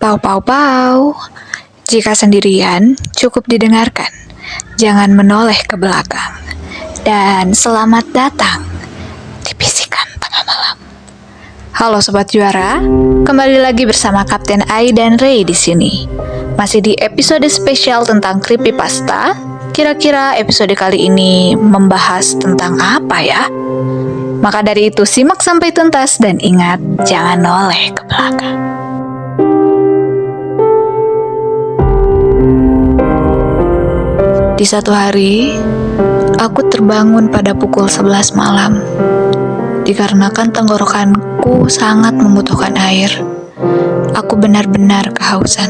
Pau pau pau. Jika sendirian, cukup didengarkan. Jangan menoleh ke belakang. Dan selamat datang di Bisikan Tengah Malam. Halo Sobat Juara, kembali lagi bersama Kapten Ai dan Ray di sini. Masih di episode spesial tentang creepypasta. Kira-kira episode kali ini membahas tentang apa ya? Maka dari itu simak sampai tuntas dan ingat, jangan noleh ke belakang. Di satu hari, aku terbangun pada pukul 11 malam. Dikarenakan tenggorokanku sangat membutuhkan air. Aku benar-benar kehausan.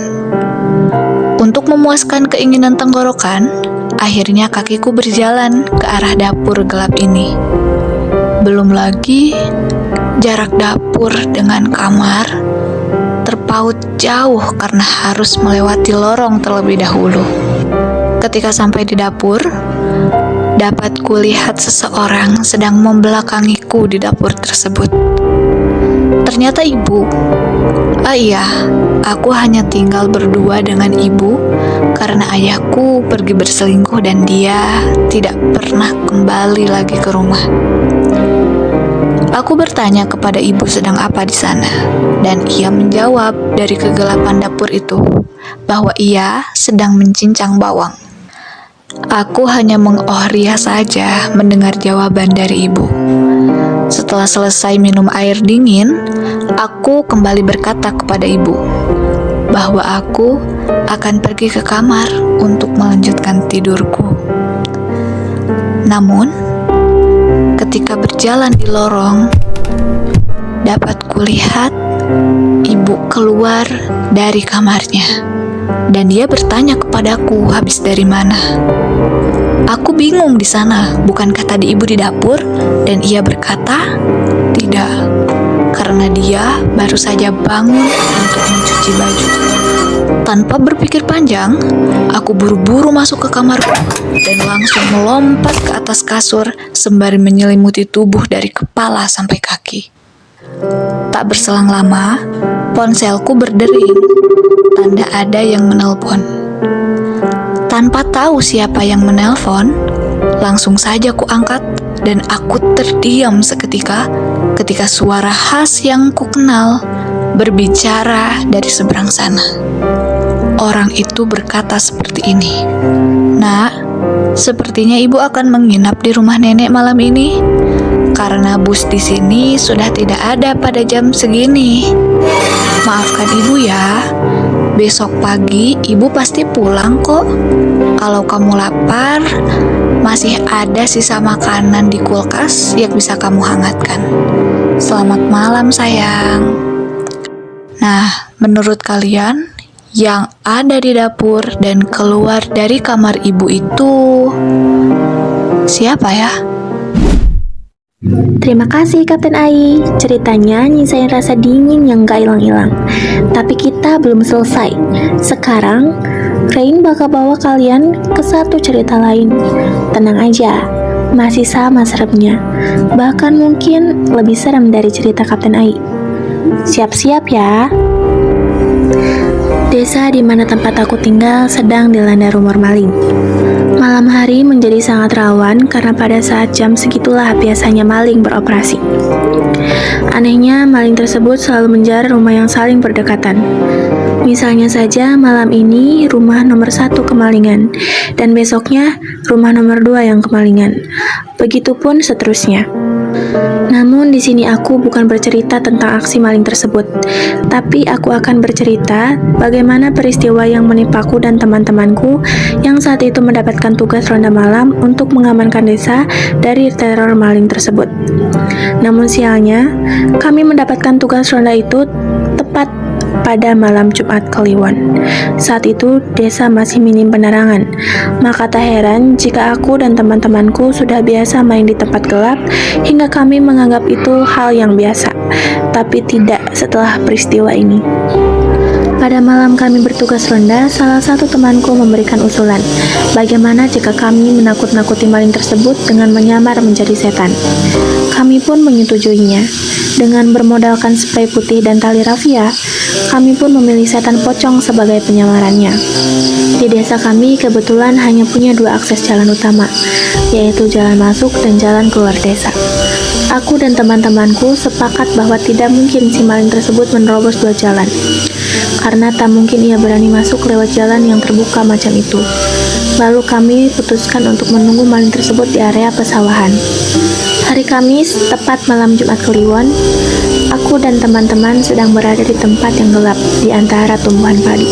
Untuk memuaskan keinginan tenggorokan, akhirnya kakiku berjalan ke arah dapur gelap ini. Belum lagi, jarak dapur dengan kamar terpaut jauh karena harus melewati lorong terlebih dahulu. Ketika sampai di dapur, dapat kulihat seseorang sedang membelakangiku di dapur tersebut. Ternyata ibu. Iya, aku hanya tinggal berdua dengan ibu karena ayahku pergi berselingkuh dan dia tidak pernah kembali lagi ke rumah. Aku bertanya kepada ibu sedang apa di sana, dan ia menjawab dari kegelapan dapur itu bahwa ia sedang mencincang bawang. Aku hanya mengohriah saja mendengar jawaban dari ibu. Setelah selesai minum air dingin, aku kembali berkata kepada ibu bahwa aku akan pergi ke kamar untuk melanjutkan tidurku. Namun, ketika berjalan di lorong, dapat kulihat ibu keluar dari kamarnya. Dan dia bertanya kepadaku habis dari mana. Aku bingung di sana, bukankah tadi ibu di dapur? Dan ia berkata, tidak, karena dia baru saja bangun untuk mencuci baju. Tanpa berpikir panjang, aku buru-buru masuk ke kamarku dan langsung melompat ke atas kasur sembari menyelimuti tubuh dari kepala sampai kaki. Tak berselang lama, ponselku berdering, tanda ada yang menelpon. Tanpa tahu siapa yang menelpon, langsung saja ku angkat dan aku terdiam seketika ketika suara khas yang ku kenal berbicara dari seberang sana. Orang itu berkata seperti ini, "Nak, sepertinya ibu akan menginap di rumah nenek malam ini, karena bus di sini sudah tidak ada pada jam segini. Maafkan ibu ya, besok pagi ibu pasti pulang kok. Kalau kamu lapar, masih ada sisa makanan di kulkas yang bisa kamu hangatkan. Selamat malam sayang." Nah, menurut kalian, yang ada di dapur dan keluar dari kamar ibu itu siapa ya? Terima kasih Kapten Ai. Ceritanya nyisain rasa dingin yang gak hilang-hilang. Tapi kita belum selesai. Sekarang Rain bakal bawa kalian ke satu cerita lain. Tenang aja, masih sama seremnya. Bahkan mungkin lebih serem dari cerita Kapten Ai. Siap-siap ya. Desa di mana tempat aku tinggal sedang dilanda rumor maling. Malam hari menjadi sangat rawan karena pada saat jam segitulah biasanya maling beroperasi. Anehnya, maling tersebut selalu menjarah rumah yang saling berdekatan. Misalnya saja malam ini rumah nomor 1 kemalingan, dan besoknya rumah nomor 2 yang kemalingan. Begitupun seterusnya. Namun di sini aku bukan bercerita tentang aksi maling tersebut, tapi aku akan bercerita bagaimana peristiwa yang menimpaku dan teman-temanku yang saat itu mendapatkan tugas ronda malam untuk mengamankan desa dari teror maling tersebut. Namun sialnya, kami mendapatkan tugas ronda itu tepat pada malam Jumat Kliwon. Saat itu desa masih minim penerangan, maka tak heran jika aku dan teman-temanku sudah biasa main di tempat gelap hingga kami menganggap itu hal yang biasa. Tapi tidak setelah peristiwa ini. Pada malam kami bertugas ronda, salah satu temanku memberikan usulan, bagaimana jika kami menakut-nakuti maling tersebut dengan menyamar menjadi setan. Kami pun menyetujuinya. Dengan bermodalkan spray putih dan tali rafia, Kami pun memilih setan pocong sebagai penyamarannya. Di desa kami kebetulan hanya punya dua akses jalan utama, yaitu jalan masuk dan jalan keluar desa. Aku dan teman-temanku sepakat bahwa tidak mungkin si maling tersebut menerobos dua jalan, karena tak mungkin ia berani masuk lewat jalan yang terbuka macam itu. Lalu kami putuskan untuk menunggu maling tersebut di area pesawahan. Hari Kamis, tepat malam Jumat Kliwon, aku dan teman-teman sedang berada di tempat yang gelap di antara tumbuhan padi.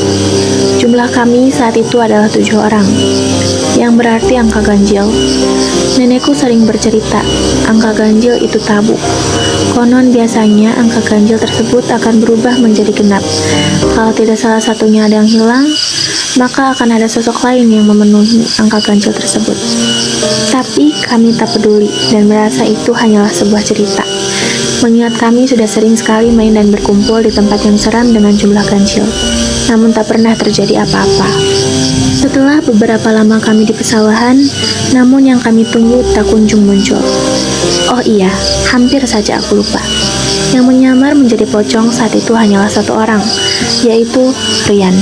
Jumlah kami saat itu adalah 7 orang, yang berarti angka ganjil. Nenekku sering bercerita, angka ganjil itu tabu. Konon biasanya angka ganjil tersebut akan berubah menjadi genap. Kalau tidak salah satunya ada yang hilang, maka akan ada sosok lain yang memenuhi angka ganjil tersebut. Tapi kami tak peduli dan merasa itu hanyalah sebuah cerita. Mengingat kami sudah sering sekali main dan berkumpul di tempat yang seram dengan jumlah ganjil, namun tak pernah terjadi apa-apa. Setelah beberapa lama kami di pesawahan, namun yang kami tunggu tak kunjung muncul. Oh iya, hampir saja aku lupa. Yang menyamar menjadi pocong saat itu hanyalah satu orang, yaitu Rian.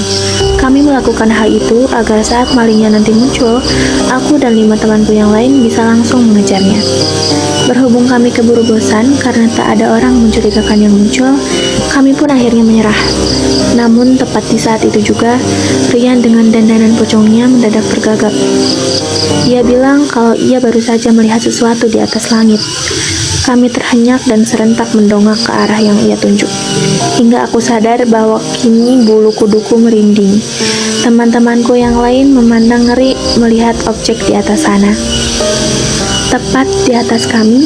Kami melakukan hal itu agar saat malingnya nanti muncul, aku dan 5 temanku yang lain bisa langsung mengejarnya. Berhubung kami keburu bosan karena tak ada orang mencurigakan yang muncul, kami pun akhirnya menyerah. Namun tepat di saat itu juga, Rian dengan dandanan pocongnya mendadak tergagap. Dia bilang kalau ia baru saja melihat sesuatu di atas langit. Kami terhenyak dan serentak mendongak ke arah yang ia tunjuk. Hingga aku sadar bahwa kini bulu kuduku merinding. Teman-temanku yang lain memandang ngeri melihat objek di atas sana. Tepat di atas kami,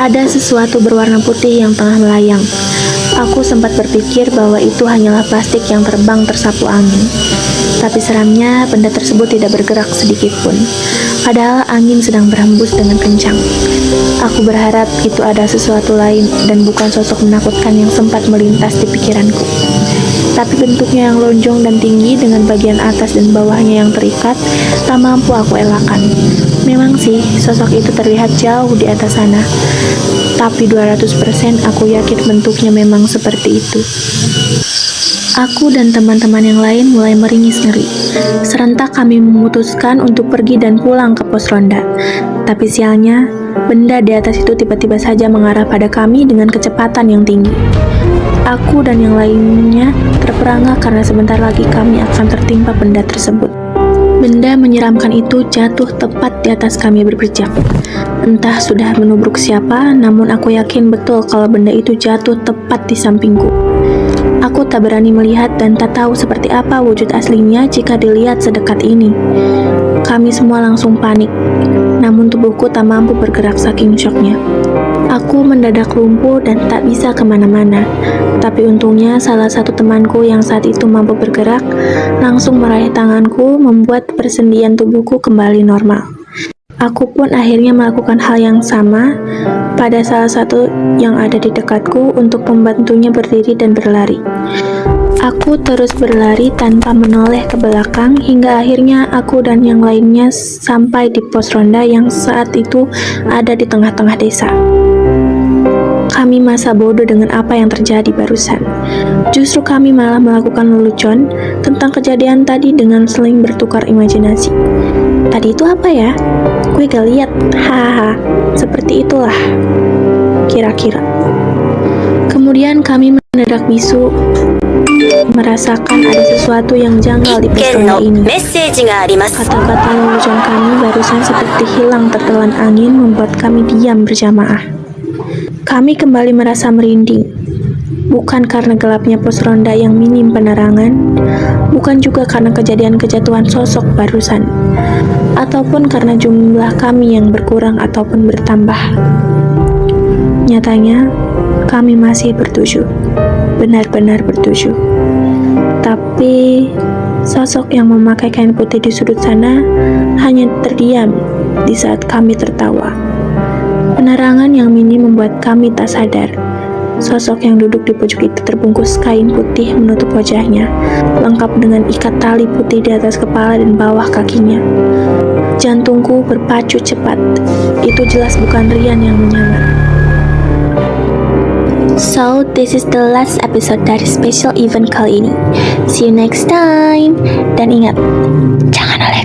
ada sesuatu berwarna putih yang tengah melayang. Aku sempat berpikir bahwa itu hanyalah plastik yang terbang tersapu angin. Tapi seramnya, benda tersebut tidak bergerak sedikit pun. Padahal angin sedang berhembus dengan kencang. Aku berharap itu ada sesuatu lain dan bukan sosok menakutkan yang sempat melintas di pikiranku. Tapi bentuknya yang lonjong dan tinggi dengan bagian atas dan bawahnya yang terikat, tak mampu aku elakkan. Memang sih, sosok itu terlihat jauh di atas sana. Tapi 200% aku yakin bentuknya memang seperti itu. Aku dan teman-teman yang lain mulai meringis ngeri. Serentak kami memutuskan untuk pergi dan pulang ke pos ronda. Tapi sialnya, benda di atas itu tiba-tiba saja mengarah pada kami dengan kecepatan yang tinggi. Aku dan yang lainnya terperangah karena sebentar lagi kami akan tertimpa benda tersebut. Benda menyeramkan itu jatuh tepat di atas kami berpijak. Entah sudah menubruk siapa, namun aku yakin betul kalau benda itu jatuh tepat di sampingku. Aku tak berani melihat dan tak tahu seperti apa wujud aslinya jika dilihat sedekat ini. Kami semua langsung panik, namun tubuhku tak mampu bergerak saking syoknya. Aku mendadak lumpuh dan tak bisa kemana-mana. Tapi untungnya salah satu temanku yang saat itu mampu bergerak langsung meraih tanganku membuat persendian tubuhku kembali normal. Aku pun akhirnya melakukan hal yang sama pada salah satu yang ada di dekatku untuk membantunya berdiri dan berlari. Aku terus berlari tanpa menoleh ke belakang hingga akhirnya aku dan yang lainnya sampai di pos ronda yang saat itu ada di tengah-tengah desa. Kami masa bodoh dengan apa yang terjadi barusan. Justru kami malah melakukan lelucon tentang kejadian tadi dengan saling bertukar imajinasi. Tadi itu apa ya? Gue gak lihat. Hahaha. Seperti itulah. Kira-kira. Kemudian kami mendadak bisu merasakan ada sesuatu yang janggal di pesona ini. Kata-kata lelucon kami barusan seperti hilang tertelan angin membuat kami diam berjamaah. Kami kembali merasa merinding, bukan karena gelapnya pos ronda yang minim penerangan, bukan juga karena kejadian kejatuhan sosok barusan, ataupun karena jumlah kami yang berkurang ataupun bertambah. Nyatanya, kami masih bertujuh, benar-benar bertujuh. Tapi, sosok yang memakai kain putih di sudut sana hanya terdiam di saat kami tertawa. Penerangan yang minim membuat kami tak sadar. Sosok yang duduk di pojok itu terbungkus kain putih menutup wajahnya, lengkap dengan ikat tali putih di atas kepala dan bawah kakinya. Jantungku berpacu cepat. Itu jelas bukan Rian yang menyamar. So, this is the last episode dari special event kali ini. See you next time. Dan ingat, jangan oleh